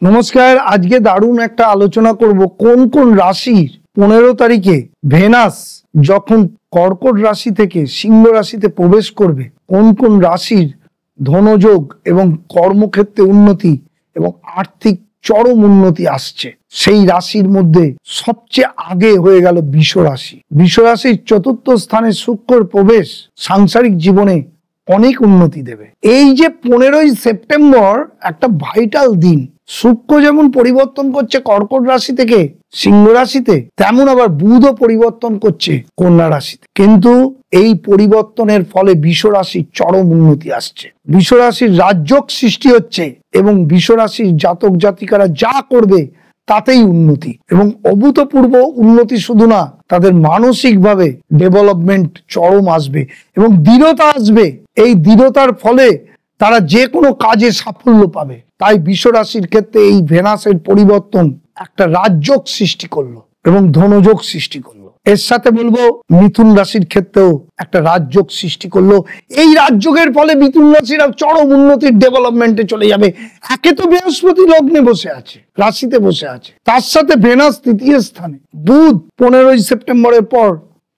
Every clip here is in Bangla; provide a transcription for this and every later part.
নমস্কার। আজকে দারুণ একটা আলোচনা করব কোন কোন রাশির 15 তারিখে ভেনাস যখন কর্কট রাশি থেকে সিংহ রাশিতে প্রবেশ করবে, কোন কোন রাশির ধনযোগ এবং কর্মক্ষেত্রে উন্নতি এবং আর্থিক চরম উন্নতি আসছে। সেই রাশির মধ্যে সবচেয়ে আগে হয়ে গেল বৃষ রাশি। বৃষ রাশির 4র্থ স্থানে শুক্রের প্রবেশ সাংসারিক জীবনে অনেক উন্নতি দেবে। এই যে 15ই সেপ্টেম্বর একটা ভাইটাল দিন। শুক্র যেমন পরিবর্তন করছে কর্কট রাশি থেকে সিংহ রাশিতে, তেমন আবার বুধও পরিবর্তন করছে কন্যা রাশিতে। কিন্তু এই পরিবর্তনের ফলে বৃষ রাশির চরম উন্নতি আসছে। বৃষ রাশির রাজযোগ সৃষ্টি হচ্ছে এবং বৃষ রাশির জাতক জাতিকারা যা করবে তাতেই উন্নতি এবং অভূতপূর্ব উন্নতি। শুধু না, তাদের মানসিকভাবে ডেভেলপমেন্ট চরম আসবে এবং দৃঢ়তা আসবে। এই দৃঢ়তার ফলে তারা যে কোনো কাজে সাফল্য পাবে। তাই বৃষ রাশির ক্ষেত্রে এই ভেনাসের পরিবর্তন একটা রাজযোগ সৃষ্টি করলো এবং ধনযোগ সৃষ্টি করলো। এর সাথে বলবো মিথুন রাশির ক্ষেত্রেও একটা রাজযোগ সৃষ্টি করলো। এই রাজযোগের ফলে মিথুন রাশিরা চরম উন্নতির ডেভেলপমেন্টে চলে যাবে। একে তো বৃহস্পতি লগ্নে বসে আছে, রাশিতে বসে আছে, তার সাথে ভেনাস 3য় স্থানে, বুধ 15ই সেপ্টেম্বরের পর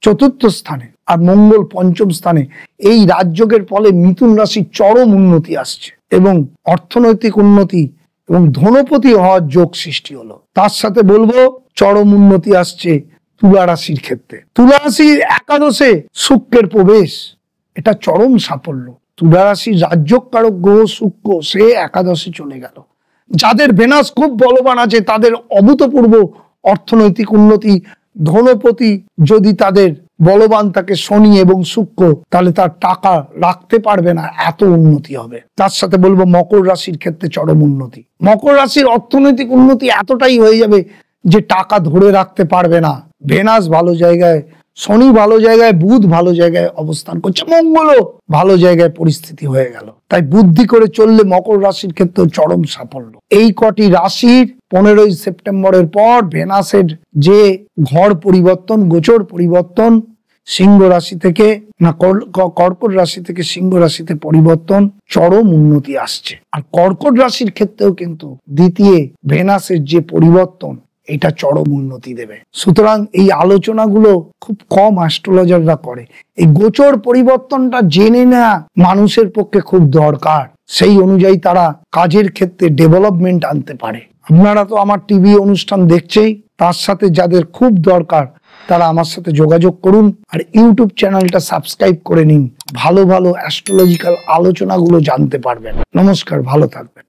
4র্থ স্থানে, আর মঙ্গল 5ম স্থানে। এই রাজযোগের ফলে মিথুন রাশির চরম উন্নতি আসছে এবং অর্থনৈতিক উন্নতি এবং ধনপতি হওয়ার যোগ সৃষ্টি হলো। তার সাথে বলবো চরম উন্নতি আসছে তুলা রাশির ক্ষেত্রে। তুলা রাশির একাদশে শুক্রের প্রবেশ, এটা চরম সাফল্য। তুলা রাশির রাজযোগ কারক গ্রহ শুক্র, সে একাদশে চলে গেল। যাদের ভেনাস খুব বলবান আছে তাদের অভূতপূর্ব অর্থনৈতিক উন্নতি। ধনপতি যদি তাদের বলবান থাকে শনি এবং শুক্র, তাহলে তার টাকা রাখতে পারবে না, এত উন্নতি হবে। তার সাথে বলবো মকর রাশির ক্ষেত্রে চরম উন্নতি। মকর রাশির অর্থনৈতিক উন্নতি এতটাই হয়ে যাবে যে টাকা ধরে রাখতে পারবে না। ভেনাস ভালো জায়গায়, শনি ভালো জায়গায়, বুধ ভালো জায়গায় অবস্থান করছে, মঙ্গলও ভালো জায়গায় পরিস্থিতি হয়ে গেল। তাই বুদ্ধি করে চললে মকর রাশির ক্ষেত্রে চরম সাফল্য। এই কটি রাশির 15ই সেপ্টেম্বরের পর ভেনাসের যে ঘর পরিবর্তন, গোচর পরিবর্তন, সিংহ রাশি থেকে না কর্কট রাশি থেকে সিংহ রাশিতে পরিবর্তন, চরম উন্নতি আসছে। আর কর্কট রাশির ক্ষেত্রেও কিন্তু দ্বিতীয় ভেনাসের যে পরিবর্তন, এটা চরম উন্নতি দেবে। সুতরাং এই আলোচনাগুলো খুব কম অ্যাস্ট্রোলজাররা করে। এই গোচর পরিবর্তনটা জেনে নেওয়া মানুষের পক্ষে খুব দরকার। সেই অনুযায়ী তারা কাজের ক্ষেত্রে ডেভেলপমেন্ট আনতে পারে। আপনারা তো আমার টিভি অনুষ্ঠান দেখছেই, তার সাথে যাদের খুব দরকার তারা আমার সাথে যোগাযোগ করুন আর ইউটিউব চ্যানেলটা সাবস্ক্রাইব করে নিন। ভালো ভালো অ্যাস্ট্রোলজিক্যাল আলোচনাগুলো জানতে পারবেন। নমস্কার, ভালো থাকবেন।